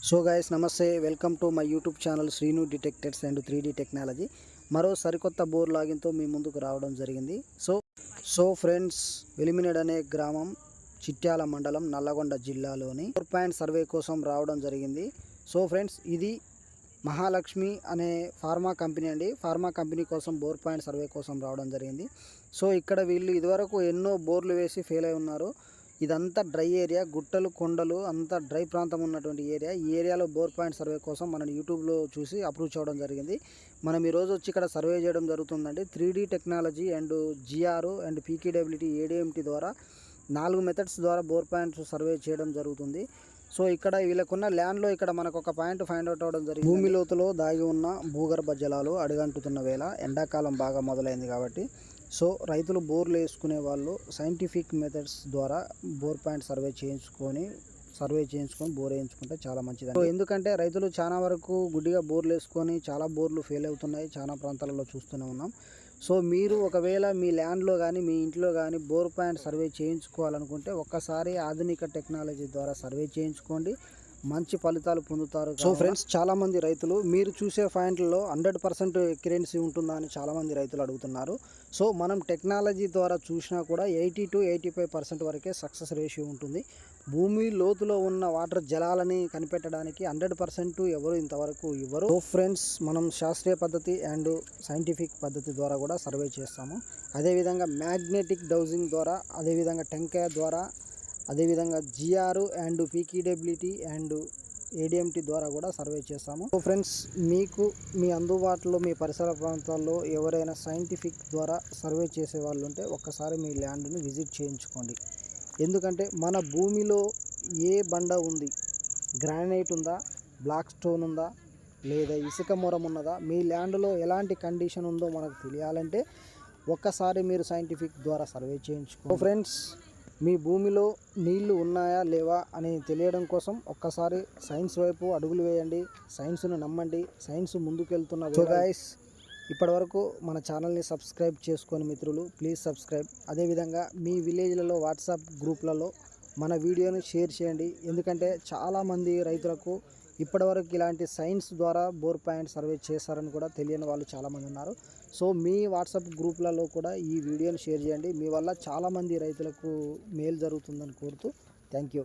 So guys నమస్తే, welcome to my YouTube channel Srinu detectors and 3D technology. మరో సరికొత్త bore లాగిన్తో మీ ముందుకు రావడం జరిగింది. సో ఫ్రెండ్స్, వెలిమినేడ్ అనే గ్రామం చిట్యాల మండలం నల్లగొండ జిల్లాలోని బోర్ పాయింట్ సర్వే కోసం రావడం జరిగింది. సో ఫ్రెండ్స్, ఇది మహాలక్ష్మి అనే ఫార్మా కంపెనీ అండి. ఫార్మా కంపెనీ కోసం బోర్ పాయింట్ సర్వే కోసం రావడం జరిగింది. సో ఇక్కడ వీళ్ళు ఇదివరకు ఎన్నో బోర్లు వేసి ఫెయిల్ అయి ఉన్నారు. ఇదంతా డ్రై ఏరియా, గుట్టలు కొండలు అంతా డ్రై ప్రాంతం ఉన్నటువంటి ఏరియా. ఈ ఏరియాలో బోర్ పాయింట్ సర్వే కోసం మనం యూట్యూబ్లో చూసి అప్రూవ్ చేయడం జరిగింది. మనం ఈరోజు వచ్చి ఇక్కడ సర్వే చేయడం జరుగుతుందండి. 3D technology and GR and PKWT ADMT ద్వారా 4 మెథడ్స్ ద్వారా బోర్ పాయింట్స్ సర్వే చేయడం జరుగుతుంది. సో ఇక్కడ వీళ్ళకున్న ల్యాండ్లో ఇక్కడ మనకు ఒక పాయింట్ ఫైండ్ అవుట్ అవ్వడం జరిగింది. భూమి లోతులో దాగి ఉన్న భూగర్భ జలాలు అడుగంటుతున్న వేళ ఎండాకాలం బాగా మొదలైంది కాబట్టి సో రైతులు బోర్లు వేసుకునే వాళ్ళు సైంటిఫిక్ మెథడ్స్ ద్వారా బోర్ పాయింట్ సర్వే చేయించుకొని బోర్ వేయించుకుంటే చాలా మంచిది. సో ఎందుకంటే రైతులు చాలా వరకు గుడ్డిగా బోర్లు వేసుకొని చాలా బోర్లు ఫెయిల్ అవుతున్నాయి, చాలా ప్రాంతాలలో చూస్తూనే ఉన్నాం. సో మీరు ఒకవేళ మీ ల్యాండ్లో కానీ మీ ఇంట్లో కానీ బోర్ పాయింట్ సర్వే చేయించుకోవాలనుకుంటే ఒక్కసారి ఆధునిక టెక్నాలజీ ద్వారా సర్వే చేయించుకోండి, మంచి ఫలితాలు పొందుతారు. సో ఫ్రెండ్స్, చాలామంది రైతులు మీరు చూసే పాయింట్లలో 100% ఎక్యురెన్సీ ఉంటుందా అని చాలామంది రైతులు అడుగుతున్నారు. సో మనం టెక్నాలజీ ద్వారా చూసినా కూడా 80 to 85% వరకే సక్సెస్ రేషియో ఉంటుంది. భూమి లోతులో ఉన్న వాటర్ జలాలని కనిపెట్టడానికి 100% ఎవరు ఇంతవరకు ఇవ్వరు. సో ఫ్రెండ్స్, మనం శాస్త్రీయ పద్ధతి అండ్ సైంటిఫిక్ పద్ధతి ద్వారా కూడా సర్వే చేస్తాము. అదేవిధంగా మ్యాగ్నెటిక్ డౌజింగ్ ద్వారా, అదేవిధంగా టెంకాయ ద్వారా, అదేవిధంగా GR and PKWT and ADMT ద్వారా కూడా సర్వే చేస్తాము. సో ఫ్రెండ్స్, మీకు మీ అందుబాటులో మీ పరిసర ప్రాంతాల్లో ఎవరైనా సైంటిఫిక్ ద్వారా సర్వే చేసే వాళ్ళు ఉంటే ఒక్కసారి మీ ల్యాండ్ని విజిట్ చేయించుకోండి. ఎందుకంటే మన భూమిలో ఏ బండ ఉంది, గ్రానైట్ ఉందా, బ్లాక్ స్టోన్ ఉందా, లేదా ఇసుక మొరం ఉన్నదా, మీ ల్యాండ్లో ఎలాంటి కండిషన్ ఉందో మనకు తెలియాలంటే ఒక్కసారి మీరు సైంటిఫిక్ ద్వారా సర్వే చేయించుకోండి. ఫ్రెండ్స్, మీ భూమిలో నీళ్లు ఉన్నాయా లేవా అని తెలియడం కోసం ఒక్కసారి సైన్స్ వైపు అడుగులు వేయండి, సైన్స్ను నమ్మండి, సైన్స్ ముందుకెళ్తున్న. సో గైస్, ఇప్పటివరకు మన ఛానల్ని సబ్స్క్రైబ్ చేసుకొని మిత్రులు ప్లీజ్ సబ్స్క్రైబ్. అదేవిధంగా మీ విలేజ్లలో వాట్సాప్ గ్రూప్లలో మన వీడియోని షేర్ చేయండి. ఎందుకంటే చాలామంది రైతులకు ఇప్పటివరకు ఇలాంటి సైన్స్ ద్వారా బోర్ పాయింట్ సర్వే చేశారని కూడా తెలియని వాళ్ళు చాలామంది ఉన్నారు. సో మీ వాట్సాప్ గ్రూప్లలో కూడా ఈ వీడియోని షేర్ చేయండి. మీ వల్ల చాలామంది రైతులకు మేలు జరుగుతుందని కోరుతూ థ్యాంక్ యూ.